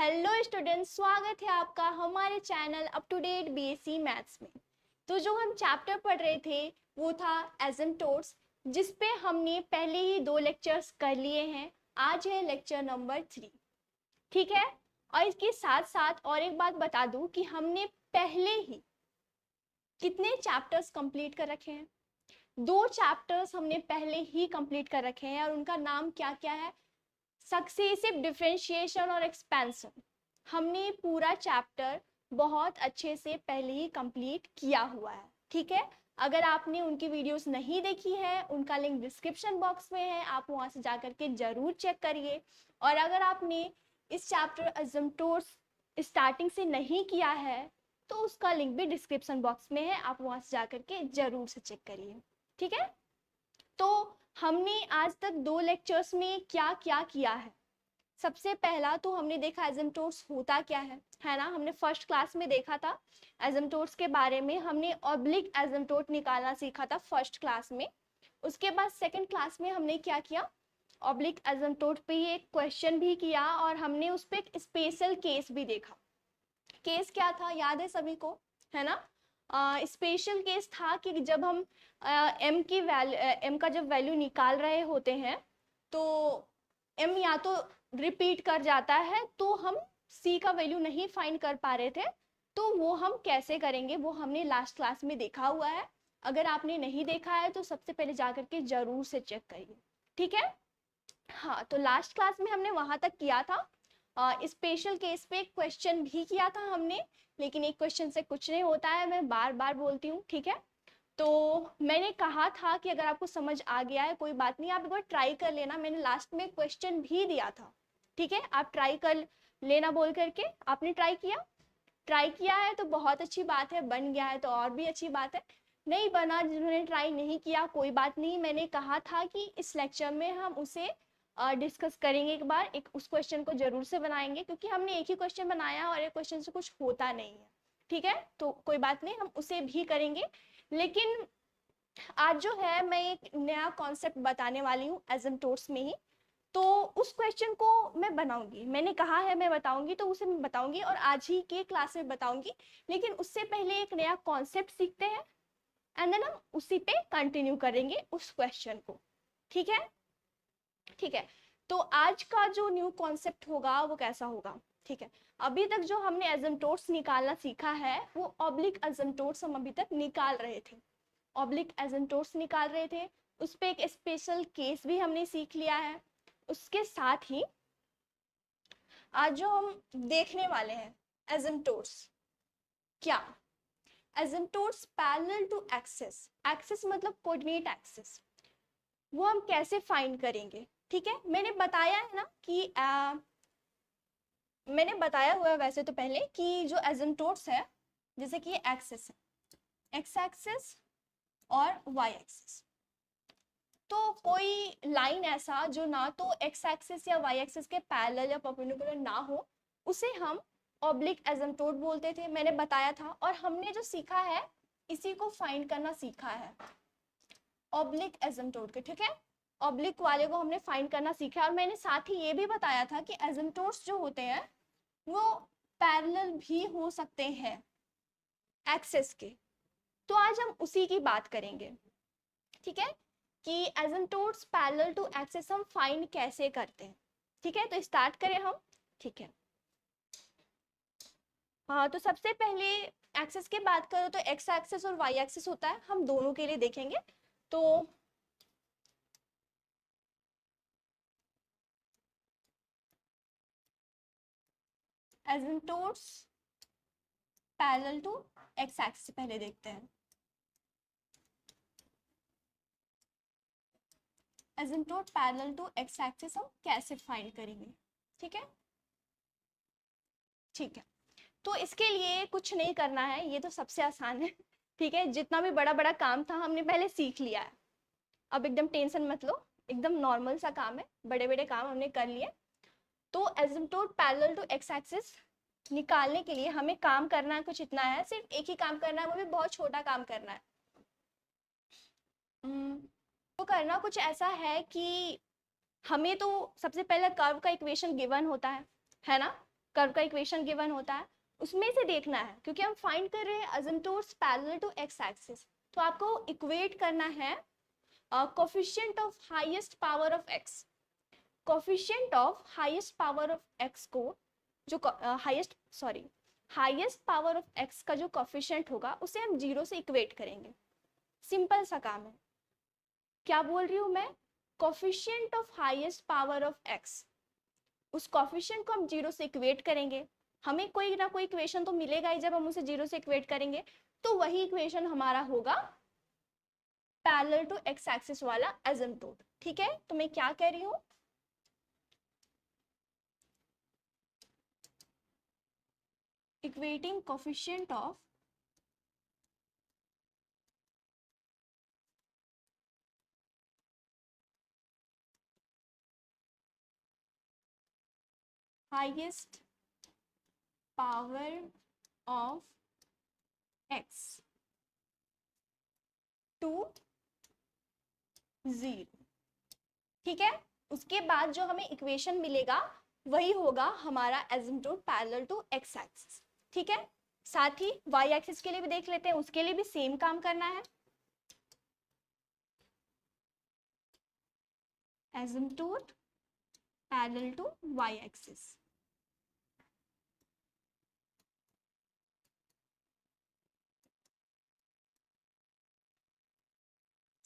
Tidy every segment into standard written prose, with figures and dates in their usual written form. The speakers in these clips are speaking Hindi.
हेलो स्टूडेंट्स, स्वागत है आपका हमारे channel up to date BSc maths में। तो जो हम चैप्टर पढ़ रहे थे वो था एसिम्प्टोट्स, जिस पे हमने पहले ही 2 लेक्चर्स कर लिए हैं। आज है लेक्चर नंबर 3, ठीक है। और इसके साथ साथ और एक बात बता दूं कि हमने पहले ही कितने चैप्टर्स कंप्लीट कर रखे हैं। 2 चैप्टर्स हमने पहले ही कंप्लीट कर रखे हैं और उनका नाम क्या क्या है, सक्सेसिव डिफरेंशिएशन और एक्सपेंशन। हमने पूरा चैप्टर बहुत अच्छे से पहले ही कंप्लीट किया हुआ है, ठीक है। अगर आपने उनकी वीडियोस नहीं देखी है, उनका लिंक डिस्क्रिप्शन बॉक्स में है, आप वहां से जाकर के जरूर चेक करिए। और अगर आपने इस चैप्टर एसिम्प्टोट्स स्टार्टिंग से नहीं किया है तो उसका लिंक भी डिस्क्रिप्शन बॉक्स में है, आप वहां से जाकर के जरूर से चेक करिए, ठीक है। तो हमने आज तक 2 लेक्चर्स में क्या क्या किया है। सबसे पहला तो हमने देखा एसिम्प्टोट्स होता क्या है ना। हमने फर्स्ट क्लास में देखा था एसिम्प्टोट्स के बारे में, हमने ऑब्लिक एसिम्प्टोट निकालना सीखा था फर्स्ट क्लास में। उसके बाद सेकंड क्लास में हमने क्या किया, ऑब्लिक एसिम्प्टोट पे ही एक क्वेश्चन भी किया और हमने उस पर एक स्पेशल केस भी देखा। केस क्या था, याद है सभी को, है ना। स्पेशल केस था कि जब हम एम का जब वैल्यू निकाल रहे होते हैं तो एम या तो रिपीट कर जाता है तो हम सी का वैल्यू नहीं फाइंड कर पा रहे थे, तो वो हम कैसे करेंगे वो हमने लास्ट क्लास में देखा हुआ है। अगर आपने नहीं देखा है तो सबसे पहले जाकर के जरूर से चेक करिए, ठीक है। हाँ, तो लास्ट क्लास में हमने वहां तक किया था। स्पेशल केस पे एक क्वेश्चन भी किया था हमने, लेकिन एक क्वेश्चन से कुछ नहीं होता है, मैं बार बार बोलती हूँ, ठीक है। तो मैंने कहा था कि अगर आपको समझ आ गया है कोई बात नहीं, आप एक बार ट्राई कर लेना। मैंने लास्ट में क्वेश्चन भी दिया था, ठीक है। आप ट्राई कर लेना बोल करके आपने ट्राई किया है तो बहुत अच्छी बात है, बन गया है तो और भी अच्छी बात है। नहीं बना, जिन्होंने ट्राई नहीं किया कोई बात नहीं, मैंने कहा था कि इस लेक्चर में हम उसे डिस्कस करेंगे। एक बार एक उस क्वेश्चन को जरूर से बनाएंगे, क्योंकि हमने एक ही क्वेश्चन बनाया और एक क्वेश्चन से कुछ होता नहीं है, ठीक है। तो कोई बात नहीं, हम उसे भी करेंगे। लेकिन आज जो है मैं एक नया कॉन्सेप्ट बताने वाली हूँ एसिम्प्टोट्स में ही। तो उस क्वेश्चन को मैं बनाऊंगी, मैंने कहा है मैं बताऊंगी, तो उसे मैं बताऊंगी और आज ही के क्लास में बताऊंगी। लेकिन उससे पहले एक नया कॉन्सेप्ट सीखते हैं एंड देन हम उसी पे कंटिन्यू करेंगे उस क्वेश्चन को, ठीक है। ठीक है, तो आज का जो न्यू कॉन्सेप्ट होगा वो कैसा होगा, ठीक है। अभी तक जो हमने एसिम्प्टोट्स निकालना सीखा है वो ऑब्लिक एसिम्प्टोट्स हम अभी तक निकाल रहे थे, ऑब्लिक एसिम्प्टोट्स निकाल रहे थे। उस पे एक स्पेशल केस भी हमने सीख लिया है। उसके साथ ही आज जो हम देखने वाले हैं एसिम्प्टोट्स क्या, asymptotes parallel to axis, axis मतलब कोऑर्डिनेट एक्सिस, वो हम कैसे फाइंड करेंगे, ठीक है। मैंने बताया है ना कि मैंने बताया हुआ है वैसे तो पहले कि जो एसिम्प्टोट्स है, जैसे कि एक्सिस है, एक्स एक्सिस और वाई एक्सिस, तो कोई लाइन ऐसा जो ना तो एक्स एक्सिस या वाई एक्सिस के पैरेलल या परपेंडिकुलर ना हो, उसे हम ऑब्लिक एसिम्प्टोट बोलते थे, मैंने बताया था। और हमने जो सीखा है इसी को फाइंड करना सीखा है ऑब्लिक एसिम्प्टोट के, ठीक है। ऑब्लिक वाले को हमने फाइंड करना सीखा है। और मैंने साथ ही ये भी बताया था कि एसिम्प्टोट्स जो होते हैं वो पैरेलल भी हो सकते हैं एक्सिस के। तो आज हम उसी की बात करेंगे, ठीक है, कि एसिम्प्टोट्स पैरेलल टू एक्सिस हम फाइंड कैसे करते हैं, ठीक है। तो स्टार्ट करें हम, ठीक है। हाँ, तो सबसे पहले एक्सिस की बात करो तो एक्स एक्सिस और वाई एक्सिस होता है, हम दोनों के लिए देखेंगे। तो asymptotes parallel to X axis पहले देखते हैं। Asymptote parallel to X axis हम कैसे फाइंड करेंगे, ठीक है। ठीक है, तो इसके लिए कुछ नहीं करना है, ये तो सबसे आसान है, ठीक है। जितना भी बड़ा बड़ा काम था हमने पहले सीख लिया है, अब एकदम टेंशन मत लो, एकदम नॉर्मल सा काम है, बड़े बड़े काम हमने कर लिए। तो asymptote parallel to X axis निकालने के लिए हमें काम करना है कुछ इतना है, सिर्फ एक ही काम करना है, वो भी बहुत छोटा काम करना है। तो करना कुछ ऐसा है कि हमें तो सबसे पहले कर्व का इक्वेशन गिवन होता है ना। कर्व का इक्वेशन गिवन होता है, उसमें से देखना है, क्योंकि हम फाइंड कर रहे हैं असिम्प्टोट्स पैरेलल टू एक्स एक्सिस, तो आपको इक्वेट करना है coefficient of highest power of x. Coefficient of highest power of X को जो हाईएस्ट पावर ऑफ एक्स का जो कोफिशिएंट होगा उसे हम 0 से इक्वेट करेंगे। सिंपल सा काम है। क्या बोल रही हूं मैं? Coefficient of highest power of x, उस कोफिशिएंट को हम 0 से इक्वेट करेंगे। हमें कोई ना कोई इक्वेशन तो मिलेगा ही जब हम उसे 0 से इक्वेट करेंगे, तो वही इक्वेशन हमारा होगा पैरेलल टू एक्स एक्सिस वाला एसिम्प्टोट। ठीक है, तो मैं क्या कह रही हूँ, equating coefficient of highest power of x to 0। ठीक है, उसके बाद जो हमें इक्वेशन मिलेगा वही होगा हमारा asymptote parallel to X axis. ठीक है, साथ ही वाई एक्सिस के लिए भी देख लेते हैं, उसके लिए भी सेम काम करना है। Asymptote parallel to Y axis,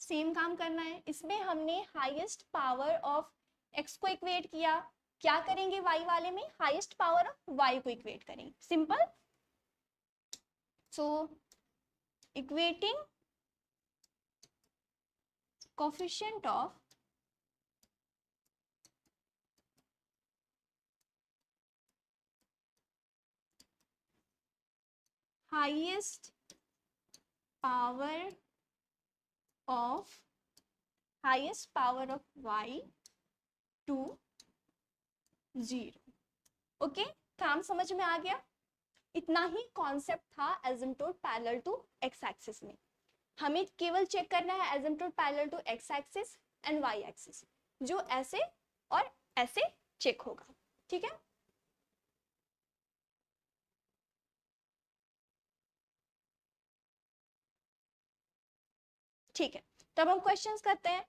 same काम करना है। इसमें हमने हाईएस्ट पावर ऑफ एक्स को इक्वेट किया, क्या करेंगे वाई वाले में, हाईएस्ट पावर ऑफ वाई को इक्वेट करेंगे। Simple. So equating coefficient of highest power of y to 0। Okay, काम समझ में आ गया? इतना ही कॉन्सेप्ट था asymptote parallel to X axis में। हमें केवल चेक करना है asymptote parallel to X axis and Y axis, जो ऐसे और ऐसे चेक होगा। ठीक है, ठीक है, तब हम क्वेश्चंस करते हैं।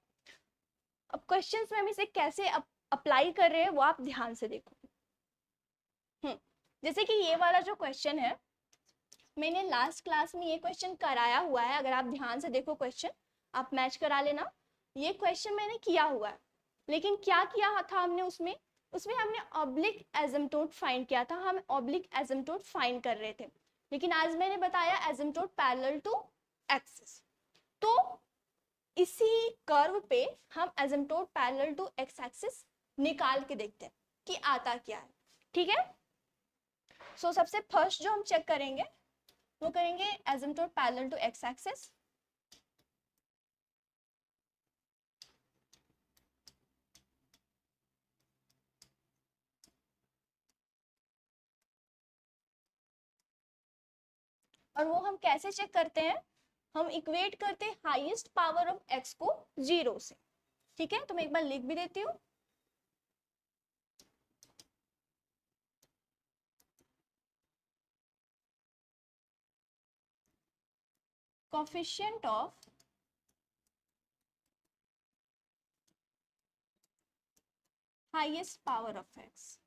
अब क्वेश्चंस में हम इसे कैसे अप्लाई कर रहे हैं वो आप ध्यान से देखो। जैसे कि ये वाला जो क्वेश्चन है, मैंने लास्ट क्लास में ये क्वेश्चन कराया हुआ है, अगर आप ध्यान से देखो क्वेश्चन, आप मैच करा लेना। ये क्वेश्चन मैंने किया हुआ है, लेकिन क्या किया था हमने उसमें हमने ऑब्लिक एसिम्प्टोट फाइंड किया था। हम ऑब्लिक एसिम्प्टोट फाइंड कर रहे थे, लेकिन आज मैंने बताया एसिम्प्टोट पैरेलल टू एक्सिस। तो इसी कर्व पे हम asymptote parallel to X axis निकाल के देखते हैं कि आता क्या है। ठीक है, सो सबसे फर्स्ट जो हम चेक करेंगे वो करेंगे asymptote parallel to X axis. और वो हम कैसे चेक करते हैं, हम इक्वेट करते हैं हाईएस्ट पावर ऑफ एक्स को 0 से। ठीक है, तो मैं एक बार लिख भी देती हूँ। Coefficient of highest power of X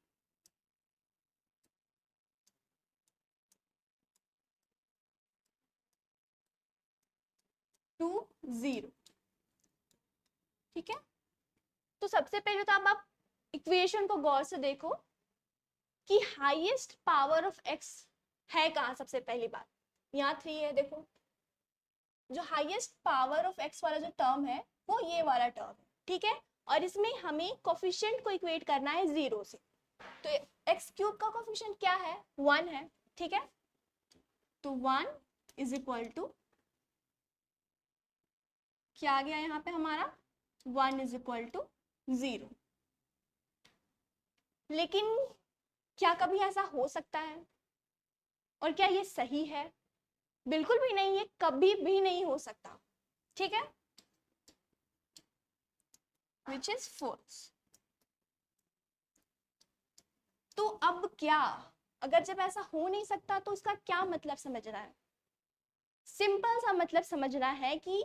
to 0। ठीक है, तो सबसे पहले तो आप इक्वेशन को गौर से देखो कि हाईएस्ट पावर ऑफ एक्स है कहाँ। सबसे पहली बात यहाँ 3 है, देखो जो हाईएस्ट पावर ऑफ एक्स वाला जो टर्म है वो ये वाला टर्म है। ठीक है, और इसमें हमें कोफिशिएंट को इक्वेट करना है 0 से, तो एक्स क्यूब का कोफिशिएंट क्या है, 1 है। ठीक है, तो 1 इज इक्वल टू क्या आ गया यहाँ पे हमारा, 1 इज इक्वल टू 0। लेकिन क्या कभी ऐसा हो सकता है, और क्या ये सही है? बिल्कुल भी नहीं, ये कभी भी नहीं हो सकता। ठीक है, विच इज फॉल्स। तो अब क्या, अगर जब ऐसा हो नहीं सकता तो उसका क्या मतलब समझना है? सिंपल सा मतलब समझना है कि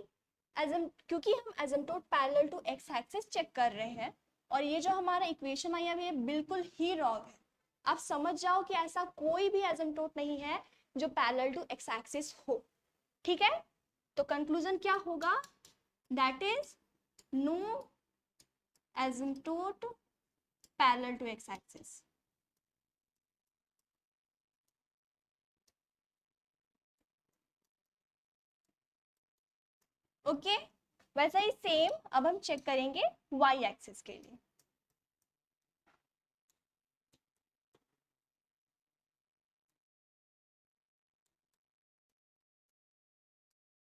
क्योंकि हम asymptote parallel to X axis check कर रहे हैं और ये जो हमारा इक्वेशन आया है बिल्कुल ही रॉन्ग है। आप समझ जाओ कि ऐसा कोई भी एसिम्प्टोट नहीं है जो पैरेलल टू एक्स एक्सिस हो। ठीक है, तो कंक्लूजन क्या होगा? That is no asymptote parallel to X axis. Okay, वैसा ही सेम अब हम चेक करेंगे वाई एक्सिस के लिए।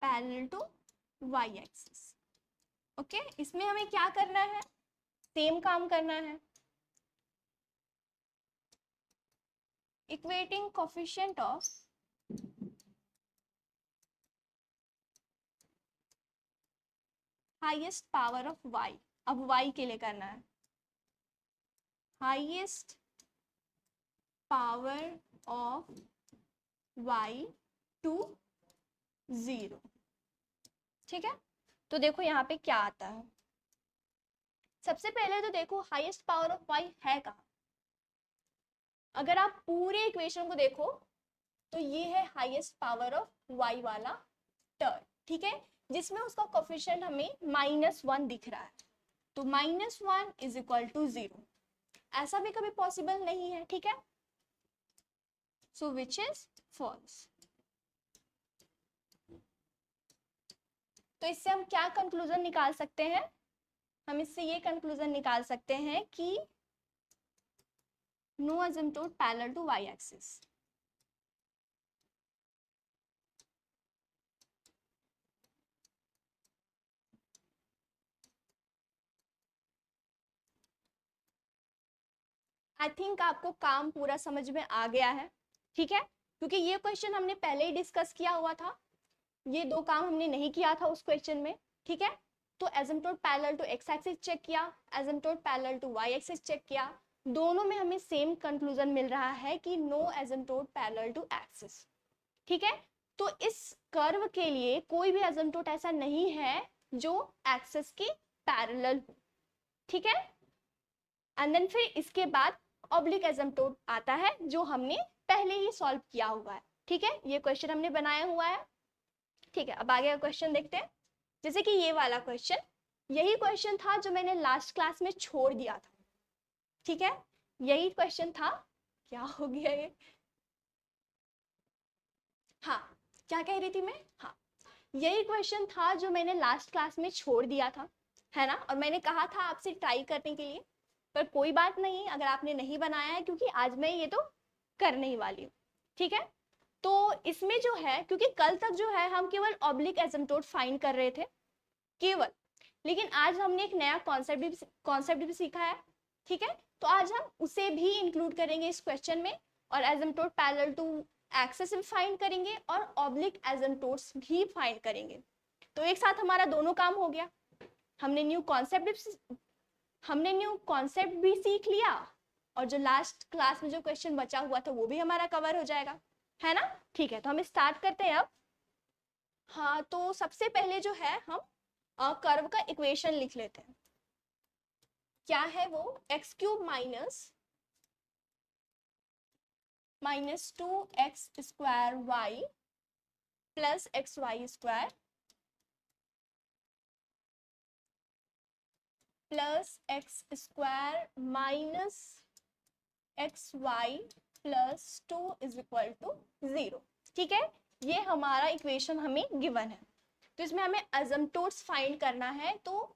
Parallel to Y axis. Okay, इसमें हमें क्या करना है? सेम काम करना है। Equating coefficient of highest power of y, अब y के लिए करना है highest power of y to 0। ठीक है, तो देखो यहाँ पे क्या आता है। सबसे पहले तो देखो हाईएस्ट पावर ऑफ y है कहाँ। अगर आप पूरे इक्वेशन को देखो तो ये है हाईएस्ट पावर ऑफ y वाला टर्म। ठीक है, जिसमें उसका कोफिशिएंट हमें -1 दिख रहा है, तो -1 इज इक्वल टू 0। ऐसा भी कभी पॉसिबल नहीं है। ठीक है, सो विच इज फॉल्स। तो इससे हम क्या कंक्लूजन निकाल सकते हैं? हम इससे ये कंक्लूजन निकाल सकते हैं कि no asymptote parallel to Y axis. I think आपको काम पूरा समझ में आ गया है। ठीक है, क्योंकि ये क्वेश्चन हमने पहले ही डिस्कस किया हुआ था, ये दो काम हमने नहीं किया था उस क्वेश्चन में। ठीक है, तो asymptote parallel to X axis check किया, asymptote parallel to Y axis check किया, दोनों में हमें सेम कंक्लूजन मिल रहा है कि no asymptote parallel to axis. ठीक है, तो इस कर्व के लिए कोई भी एसिम्प्टोट ऐसा नहीं है जो एक्सिस के पैरेलल हो। ठीक है, एंड देन फिर इसके बाद ऑब्लिक एसिम्प्टोट आता है जो हमने पहले ही सॉल्व किया हुआ है। ठीक है, ये क्वेश्चन हमने बनाया हुआ है। ठीक है, अब आगे का क्वेश्चन देखते हैं। जैसे कि ये वाला क्वेश्चन, यही क्वेश्चन था जो मैंने लास्ट क्लास में छोड़ दिया था। ठीक है, यही क्वेश्चन था। क्या हो गया ये? हाँ, क्या कह रही थी मैं? हाँ, यही क्वेश्चन था जो मैंने लास्ट क्लास में छोड़ दिया था, है ना। और मैंने कहा था आपसे ट्राई करने के लिए, पर कोई बात नहीं अगर आपने नहीं बनाया है, क्योंकि आज मैं ये तो करने ही वाली हूँ। ठीक है, तो इसमें जो है, क्योंकि कल तक जो है हम केवल ऑब्लिक एसिम्प्टोट फाइंड कर रहे थे केवल, लेकिन आज हमने एक नया कॉन्सेप्ट भी सीखा है। ठीक है, तो आज हम उसे भी इंक्लूड करेंगे इस क्वेश्चन में, और एसिम्प्टोट पैरेलल टू एक्सिस भी फाइंड करेंगे और ऑब्लिक एसिम्प्टोट्स भी फाइंड करेंगे। तो एक साथ हमारा दोनों काम हो गया। हमने न्यू कॉन्सेप्ट भी सीख लिया, और जो लास्ट क्लास में जो क्वेश्चन बचा हुआ था वो भी हमारा कवर हो जाएगा, है ना। ठीक है, तो हम स्टार्ट करते हैं अब। हाँ, तो सबसे पहले जो है हम कर्व का इक्वेशन लिख लेते हैं। क्या है वो? X cube minus 2x² y plus xy² plus x² minus xy plus 2 is equal to 0। ठीक है, ये हमारा इक्वेशन हमें गिवन है। तो इसमें हमें एसिम्प्टोट्स फाइंड करना है, तो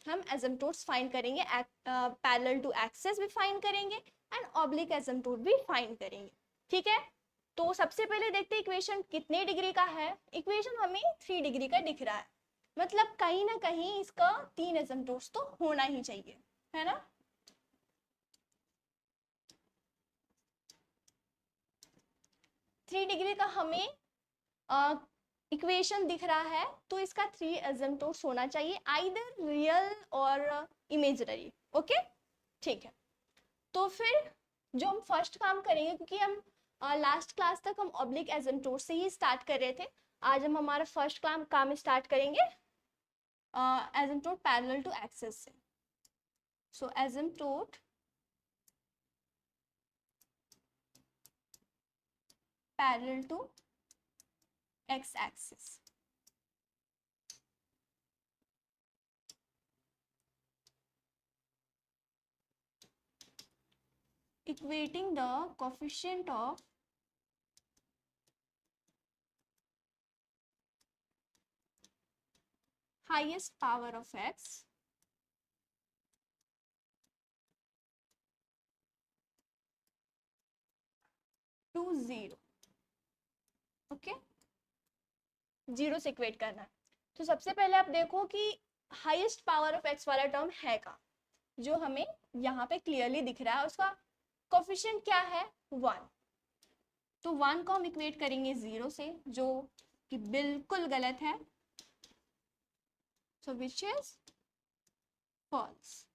हम एसिम्प्टोट्स फाइंड करेंगे, पैरेलल टू एक्सिस भी फाइंड करेंगे एंड ऑब्लिक एसिम्प्टोट भी फाइंड करेंगे। ठीक है, तो सबसे पहले देखते हैं इक्वेशन कितने डिग्री का है। इक्वेशन हमें 3 डिग्री का दिख रहा है, मतलब कहीं ना कहीं इसका 3 एसिम्प्टोट्स तो होना ही चाहिए, है ना। थ्री डिग्री का हमें इक्वेशन दिख रहा है, तो इसका 3 एसिम्प्टोट्स होना चाहिए, आइदर रियल और इमेजिनरी। ओके, ठीक है, तो फिर जो हम फर्स्ट काम करेंगे, क्योंकि हम लास्ट क्लास तक हम ऑब्लिक एसिम्प्टोट से ही स्टार्ट कर रहे थे, आज हम हमारा फर्स्ट काम स्टार्ट करेंगे एसिम्प्टोट पैरेलल टू एक्सिस से। So asymptote parallel to X axis. Equating the coefficient of highest power of x to 0। Okay, zero से इक्वेट करना है। तो सबसे पहले आप देखो कि हाईएस्ट पावर ऑफ एक्स वाला टर्म है का, जो हमें यहाँ पे क्लियरली दिख रहा है, उसका कोफिशिएंट क्या है 1। तो 1 को हम इक्वेट करेंगे 0 से, जो कि बिल्कुल गलत है। So which is false,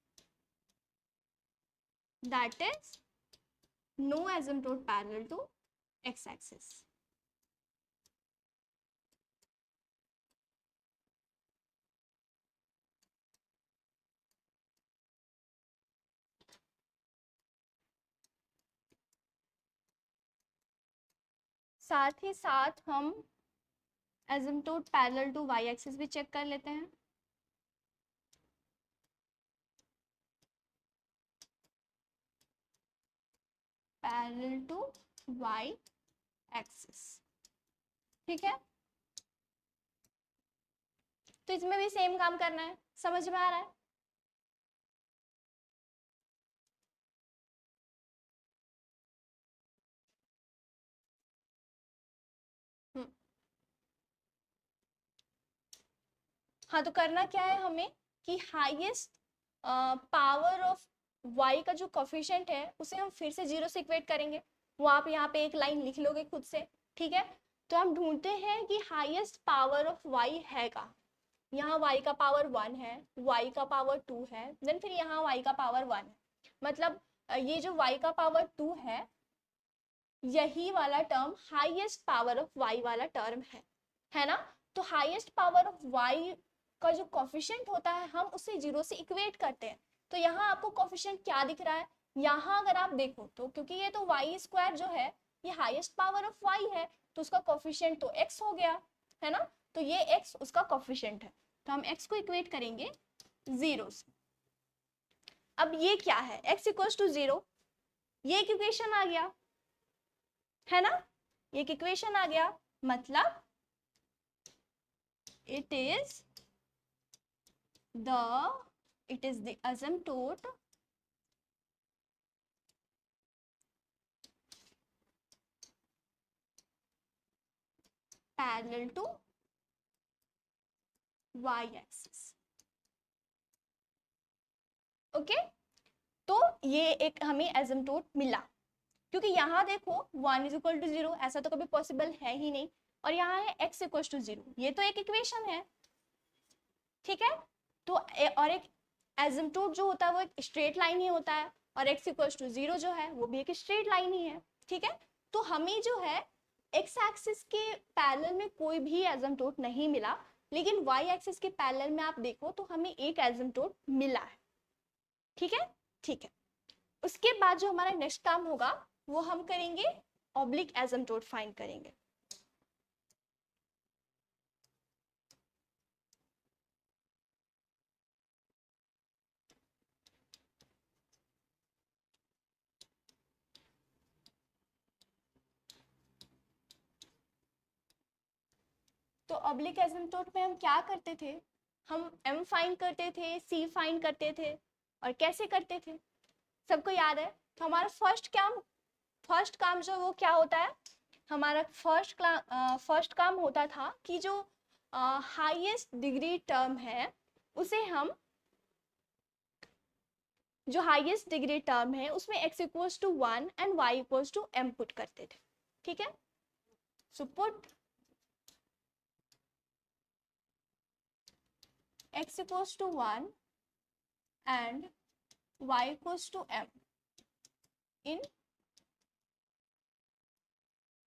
that is no asymptote parallel to x axis। साथ ही साथ हम asymptote parallel to Y axis भी चेक कर लेते हैं। पैरेलल टू वाई एक्सिस, ठीक है। तो इसमें भी सेम काम करना है, समझ में आ रहा है? हाँ, तो करना क्या है हमें कि हाईएस्ट पावर ऑफ y का जो कोफिशिएंट है उसे हम फिर से 0 से इक्वेट करेंगे। वो आप यहाँ पे एक लाइन लिख लोगे खुद से, ठीक है। तो हम ढूंढते हैं कि हाईएस्ट पावर ऑफ y है का। यहाँ y का पावर 1 है, y का पावर 2 है, देन फिर यहाँ y का पावर 1 है। मतलब ये जो y का पावर 2 यही वाला term highest power of y वाला टर्म है ना। तो हाईएस्ट पावर ऑफ y का जो कोफिशिएंट होता है हम उसे 0 से इक्वेट करते हैं। तो यहाँ आपको कोफिशिएंट क्या दिख रहा है, यहाँ अगर आप देखो तो, क्योंकि ये तो वाई स्क्वायर जो है ये हाईएस्ट पावर ऑफ y है, तो उसका कोफिशिएंट तो x हो गया, है ना। तो ये x उसका कोफिशिएंट है, तो हम x को इक्वेट करेंगे 0 से। अब ये क्या है, x इक्वल्स टू 0, ये एक इक्वेशन आ गया, है ना। एक इक्वेशन आ गया, मतलब it is the asymptote parallel to y axis। Okay, तो ये एक हमें एसिम्प्टोट मिला, क्योंकि यहाँ देखो 1 इज इक्वल टू 0, ऐसा तो कभी पॉसिबल है ही नहीं, और यहाँ है x इक्वल टू 0, ये तो एक इक्वेशन है, ठीक है। तो और एक एसिम्प्टोट जो होता है वो एक स्ट्रेट लाइन ही होता है, और x इक्वल टू 0 जो है वो भी एक स्ट्रेट लाइन ही है, ठीक है। तो हमें जो है x एक्सिस के पैरेलल में कोई भी एसिम्प्टोट नहीं मिला, लेकिन y एक्सिस के पैरेलल में आप देखो तो हमें एक एसिम्प्टोट मिला है, ठीक है। ठीक है, उसके बाद जो हमारा नेक्स्ट काम होगा वो हम करेंगे ऑब्लिक एसिम्प्टोट फाइंड करेंगे। तो ऑब्लिक एसिम्प्टोट में हम क्या करते थे, हम m फाइंड करते थे, c फाइंड करते थे, और कैसे करते थे सबको याद है। तो हमारा फर्स्ट काम जो वो क्या होता है, हमारा फर्स्ट काम होता था कि जो हाईएस्ट डिग्री टर्म है उसे हम, जो हाईएस्ट डिग्री टर्म है उसमें x equals to 1 and y equals to m put करते थे, ठीक है। So put x equals to 1 and y equals to m in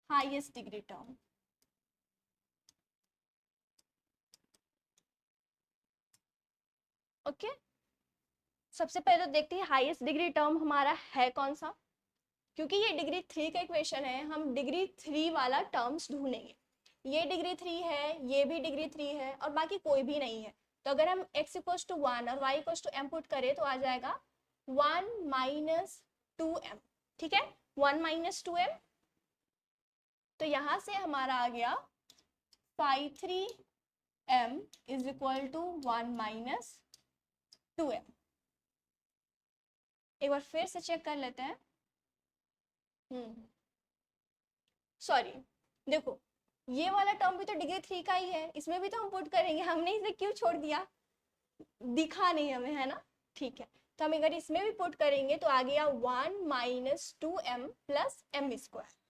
highest degree term. Okay, सबसे पहले तो देखते हैं हाईएस्ट डिग्री टर्म हमारा है कौन सा। क्योंकि ये डिग्री 3 का इक्वेशन है, हम डिग्री 3 वाला टर्म्स ढूंढेंगे। ये डिग्री 3 है, ये भी डिग्री 3 है, और बाकी कोई भी नहीं है। तो अगर हम x इक्वल्स टू 1 और y equals to m put करें तो आ जाएगा 1 माइनस 2m। ठीक है, 1 माइनस 2m। तो यहाँ से हमारा आ गया phi 3m is equal to 1 minus 2m। एक बार फिर से चेक कर लेते हैं। सॉरी, देखो ये वाला टर्म भी तो डिग्री 3 का ही है, इसमें भी तो हम पुट करेंगे, हमने इसे क्यों छोड़ दिया, दिखा नहीं हमें, है ना। ठीक है, तो हम अगर इसमें भी पुट करेंगे तो आ गया 1 minus 2m plus M square.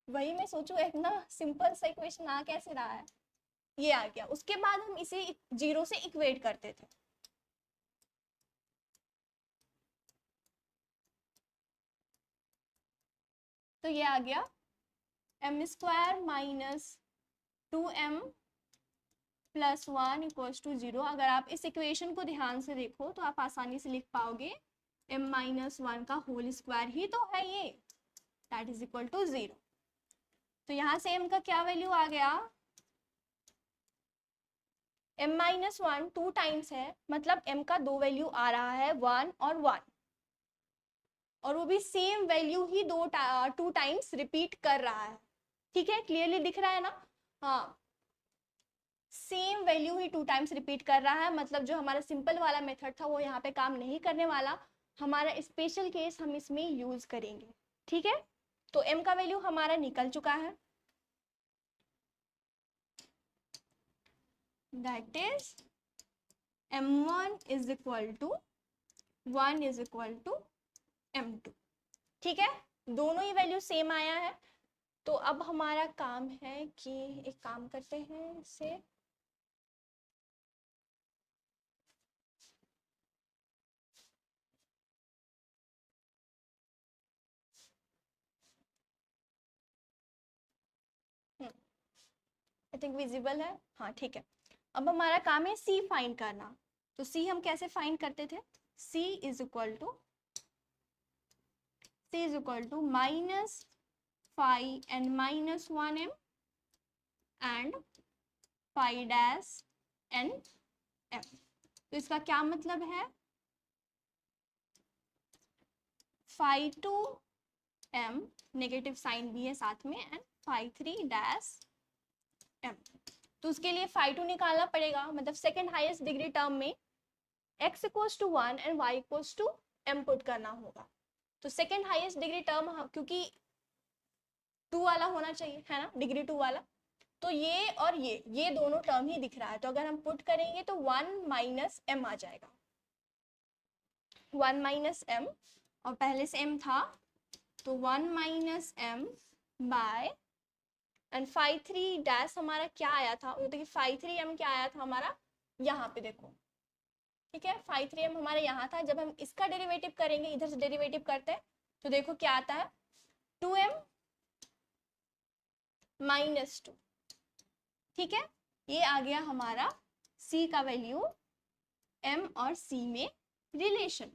वही मैं सोचू एक ना सिंपल सा इक्वेशन आ कैसे रहा है, ये आ गया। उसके बाद हम इसे 0 से इक्वेट करते थे। तो ये आ गया M square minus 2m plus 1 equals to 0। अगर आप इस इक्वेशन को ध्यान से देखो तो आप आसानी से लिख पाओगे m माइनस 1 का होल स्क्वायर ही तो है ये, दैट इज इक्वल टू 0। तो यहाँ से m का क्या वैल्यू आ गया, m माइनस 1 2 टाइम्स है, मतलब m का दो वैल्यू आ रहा है 1 और 1, और वो भी सेम वैल्यू ही 2 टाइम्स रिपीट कर रहा है। ठीक है, क्लियरली दिख रहा है ना। हाँ, सेम वैल्यू ही 2 टाइम्स रिपीट कर रहा है, मतलब जो हमारा सिंपल वाला मेथड था वो यहाँ पे काम नहीं करने वाला, हमारा स्पेशल केस हम इसमें यूज करेंगे। ठीक है, तो m का वैल्यू हमारा निकल चुका है, that is m1 is equal to 1 is equal to m2। ठीक है, दोनों ही वैल्यू सेम आया है। तो अब हमारा काम है कि एक काम करते हैं इसे, आई थिंक विजिबल है, हाँ ठीक है। अब हमारा काम है c फाइंड करना। तो c हम कैसे फाइंड करते थे, c is equal to minus phi N minus 1m and phi dash N m। तो इसका क्या मतलब है, फाई 2m नेगेटिव साइन भी है साथ में, एंड फाई 3 डैश m। तो उसके लिए फाई 2 निकालना पड़ेगा, मतलब सेकेंड हाईएस्ट डिग्री टर्म में x equals to 1 and y equals to m put करना होगा। तो सेकेंड हाईएस्ट डिग्री टर्म क्योंकि 2 वाला होना चाहिए, है ना, डिग्री 2 वाला, तो ये और ये दोनों टर्म ही दिख रहा है। तो अगर हम पुट करेंगे तो 1 माइनस m आ जाएगा, 1 माइनस m, और पहले से m था तो 1 minus m by, and phi 3 dash हमारा क्या आया था, देखिए फाई 3m क्या आया था हमारा यहाँ पे देखो। ठीक है, फाई 3m हमारे यहाँ था, जब हम इसका डेरिवेटिव करेंगे, इधर से डेरिवेटिव करते हैं तो देखो क्या आता है 2m माइनस 2। ठीक है, ये आ गया हमारा c का वैल्यू m और c में रिलेशन।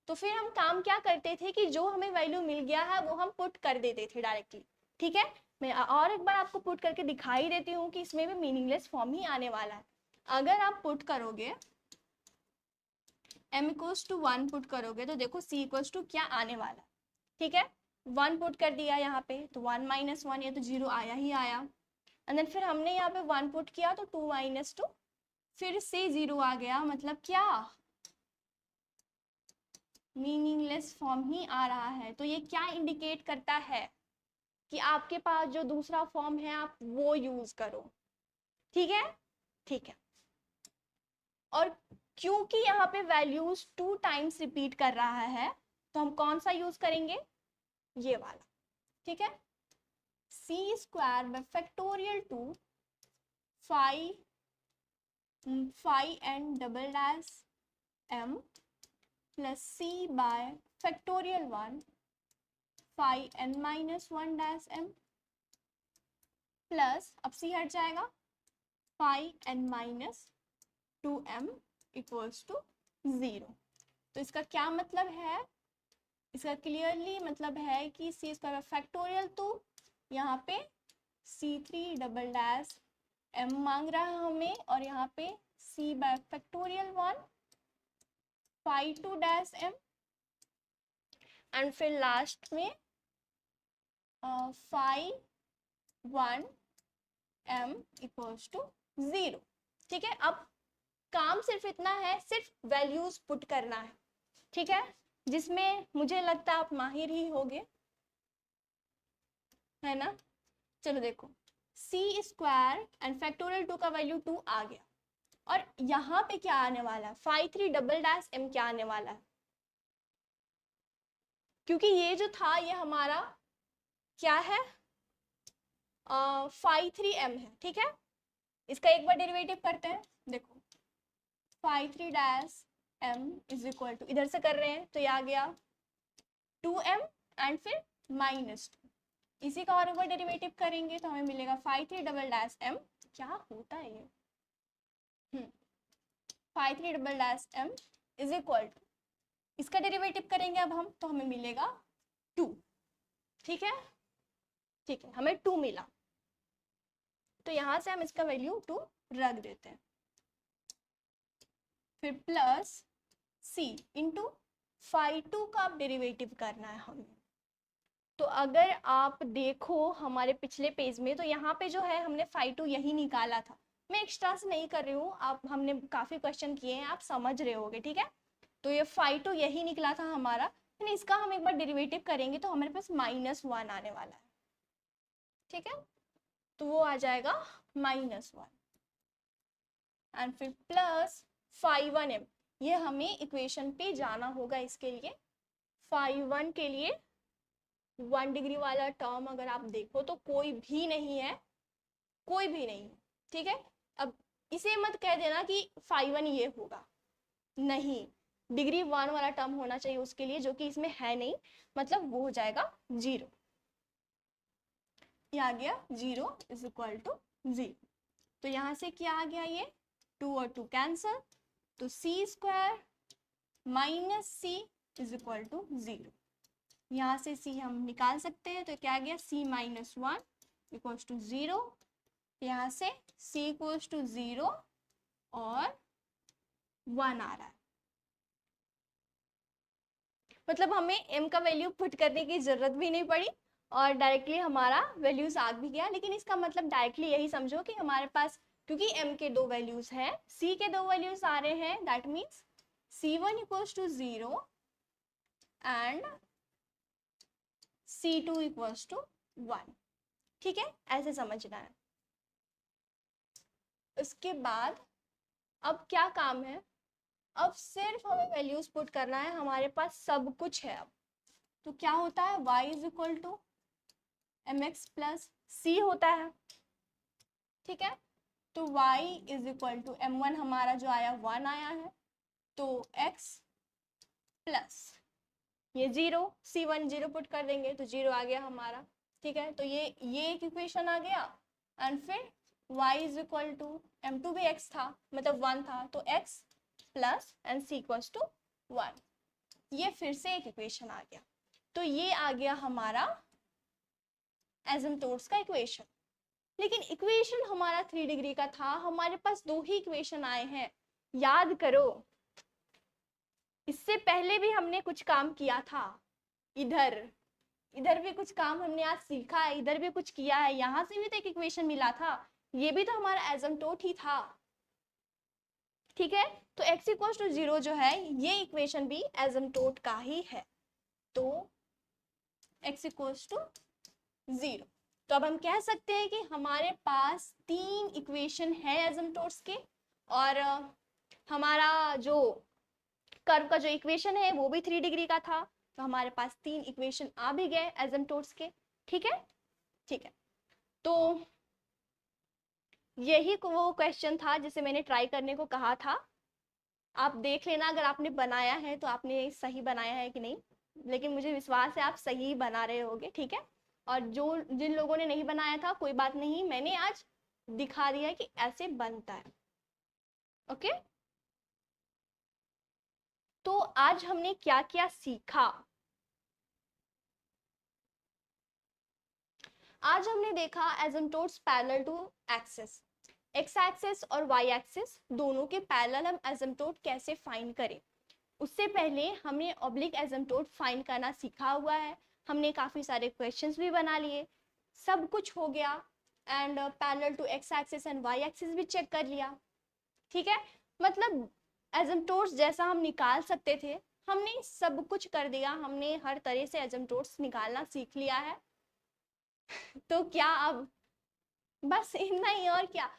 तो फिर हम काम क्या करते थे कि जो हमें वैल्यू मिल गया है वो हम पुट कर देते थे डायरेक्टली। ठीक है, मैं और एक बार आपको पुट करके दिखाई देती हूँ कि इसमें भी मीनिंगलेस फॉर्म ही आने वाला है। अगर आप पुट करोगे m इक्वल्स टू 1 पुट करोगे तो देखो c इक्वल्स टू क्या आने वाला है। ठीक है, 1 पुट कर दिया यहाँ पे तो 1 माइनस 1, ये तो 0 आया ही आया, एंड देन फिर हमने यहाँ पे 1 पुट किया तो 2 माइनस 2, फिर से 0 आ गया, मतलब क्या मीनिंगलेस फॉर्म ही आ रहा है। तो ये क्या इंडिकेट करता है कि आपके पास जो दूसरा फॉर्म है आप वो यूज करो। ठीक है, ठीक है, और क्योंकि यहाँ पे वैल्यूज 2 टाइम्स रिपीट कर रहा है तो हम कौन सा यूज करेंगे, ये वाला। ठीक है, C square by factorial 2 phi N double dash m plus c by factorial 1 phi N minus one dash M plus, अब सी हट जाएगा, phi N minus two M equals to zero. तो इसका क्या मतलब है, इसका क्लियरली मतलब है कि सी स्क्वायर फैक्टोरियल, तो यहाँ पे C three double dash M मांग रहा है हमें, और यहाँ पे C by factorial one phi two dash M, and फिर लास्ट में phi one M equals to zero. ठीक है, अब काम सिर्फ इतना है, सिर्फ वैल्यूज पुट करना है, ठीक है, जिसमें मुझे लगता है आप माहिर ही होगे, है ना। चलो देखो, C square and factorial two का वैल्यू 2 आ गया, और यहाँ पे क्या आने वाला है, five three double dash M क्या आने वाला है, क्योंकि ये जो था ये हमारा क्या है, फाइव थ्री एम है, ठीक है। इसका एक बार डेरिवेटिव करते हैं, देखो five three dash M is equal to, इधर से कर रहे हैं तो ये आ गया 2m एंड फिर माइनस 2, इसी का और एक बार डेरिवेटिव करेंगे तो हमें मिलेगा five three double dash M, क्या होता है ये, five three double dash M is equal to, इसका डेरिवेटिव करेंगे अब हम तो हमें मिलेगा 2, ठीक है, ठीक है, हमें 2 मिला, तो यहाँ से हम इसका वैल्यू 2 रख देते हैं, फिर plus C into five two का डेरिवेटिव करना है हमें। तो अगर आप देखो हमारे पिछले पेज में, तो यहाँ पे जो है हमने फाइव टू यही निकाला था, मैं एक्स्ट्रा से नहीं कर रही हूँ, आप हमने काफ़ी क्वेश्चन किए हैं, आप समझ रहे होगे, ठीक है। तो ये फाइव टू यही निकला था हमारा, लेकिन इसका हम एक बार डेरिवेटिव करेंगे तो हमारे पास माइनस वन आने वाला है, ठीक है, तो वो आ जाएगा माइनस वन, एंड फिर प्लस फाइव वन एम, ये हमें इक्वेशन पे जाना होगा, इसके लिए फाइव वन के लिए 1 डिग्री वाला टर्म अगर आप देखो तो कोई भी नहीं है, कोई भी नहीं है, ठीक है। अब इसे मत कह देना कि फाइव वन ये होगा, नहीं, डिग्री 1 वाला टर्म होना चाहिए उसके लिए, जो कि इसमें है नहीं, मतलब वो हो जाएगा 0, ये आ गया 0 इज इक्वल टू 0। तो यहाँ से क्या आ गया, ये 2 और 2 कैंसल, तो C square minus C is equal to 0, यहाँ से सी हम निकाल सकते हैं, तो क्या आ गया, सी माइनस वन इक्वल्स टू 0, यहाँ से सी इक्वल्स टू 0 और 1 आ रहा है, मतलब हमें m का वैल्यू पुट करने की जरूरत भी नहीं पड़ी और डायरेक्टली हमारा वैल्यूज आ भी गया। लेकिन इसका मतलब डायरेक्टली यही समझो कि हमारे पास, क्योंकि m के 2 वैल्यूज हैं, c के 2 वैल्यूज आ रहे हैं, that means c1 equals to 0 and c2 equals to 1, ठीक है, ऐसे समझना है। उसके बाद अब क्या काम है, अब सिर्फ हमें वैल्यूज पुट करना है, हमारे पास सब कुछ है अब। तो क्या होता है, y is equal to M X plus C होता है, ठीक है, तो y is equal to m1 हमारा जो आया 1 आया है, तो x प्लस ये 0, c1 0 पुट कर देंगे तो 0 आ गया हमारा, ठीक है, तो ये एक इक्वेशन आ गया, एंड फिर y is equal to m2 भी x था, मतलब 1 था, तो x plus and c equals to 1, ये फिर से एक इक्वेशन आ गया। तो ये आ गया हमारा एसिम्प्टोट्स का इक्वेशन। लेकिन इक्वेशन हमारा 3 डिग्री का था, हमारे पास 2 ही इक्वेशन आए हैं, याद करो इससे पहले भी हमने कुछ काम किया था, इधर भी कुछ काम हमने आज सीखा है, इधर भी कुछ किया है, यहाँ से भी तो एक इक्वेशन मिला था, ये भी तो हमारा एसिम्प्टोट ही था, ठीक है। तो x इक्वल्स टू 0 जो है, ये इक्वेशन भी एसिम्प्टोट का ही है, तो x इक्वल्स टू 0। तो अब हम कह सकते हैं कि हमारे पास 3 इक्वेशन है एसिम्प्टोट्स के, और हमारा जो कर्व का जो इक्वेशन है वो भी 3 डिग्री का था, तो हमारे पास 3 इक्वेशन आ भी गए एसिम्प्टोट्स के, ठीक है, ठीक है। तो यही वो क्वेश्चन था जिसे मैंने ट्राई करने को कहा था, आप देख लेना अगर आपने बनाया है तो आपने सही बनाया है कि नहीं, लेकिन मुझे विश्वास है आप सही बना रहे होगे, ठीक है। और जो जिन लोगों ने नहीं बनाया था कोई बात नहीं, मैंने आज दिखा दिया कि ऐसे बनता है। ओके, तो आज हमने क्या क्या सीखा। आज हमने देखा asymptotes parallel to axis, X axis और वाई एक्सिस दोनों के पैरेलल हम एसिम्प्टोट कैसे फाइंड करें। उससे पहले हमने ऑब्लिक एसिम्प्टोट फाइंड करना सीखा हुआ है, हमने काफ़ी सारे क्वेश्चंस भी बना लिए, सब कुछ हो गया। And parallel to X axis and Y axis भी चेक कर लिया, ठीक है। मतलब एसिम्प्टोट्स जैसा हम निकाल सकते थे हमने सब कुछ कर दिया, हमने हर तरह से एसिम्प्टोट्स निकालना सीख लिया है। तो क्या अब बस इतना ही, और क्या।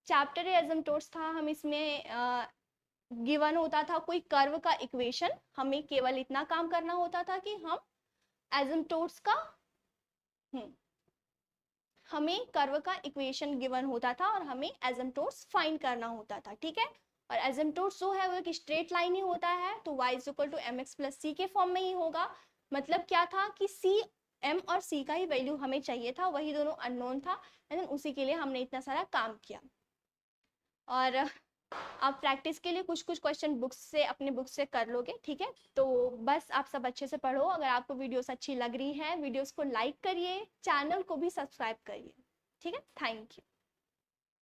चैप्टर एसिम्प्टोट्स था, हम इसमें गिवन होता था कोई कर्व का इक्वेशन, हमें केवल इतना काम करना होता था कि हम एसिम्प्टोट्स का हमें कर्व का इक्वेशन गिवन होता था और हमें एसिम्प्टोट्स फाइंड करना होता था, ठीक है। और एसिम्प्टोट्स जो है वो एक स्ट्रेट लाइन ही होता है, तो y is equal to M X plus C के फॉर्म में ही होगा। मतलब क्या था कि c m और c का ही वैल्यू हमें चाहिए था, वही दोनों अननोन था, एंड उसी के लिए हमने इतना सारा काम किया। और आप प्रैक्टिस के लिए कुछ कुछ क्वेश्चन बुक्स से, अपने बुक से कर लोगे, ठीक है। तो बस आप सब अच्छे से पढ़ो। अगर आपको वीडियोस अच्छी लग रही है, वीडियोस को लाइक करिए, चैनल को भी सब्सक्राइब करिए, ठीक है। Thank you.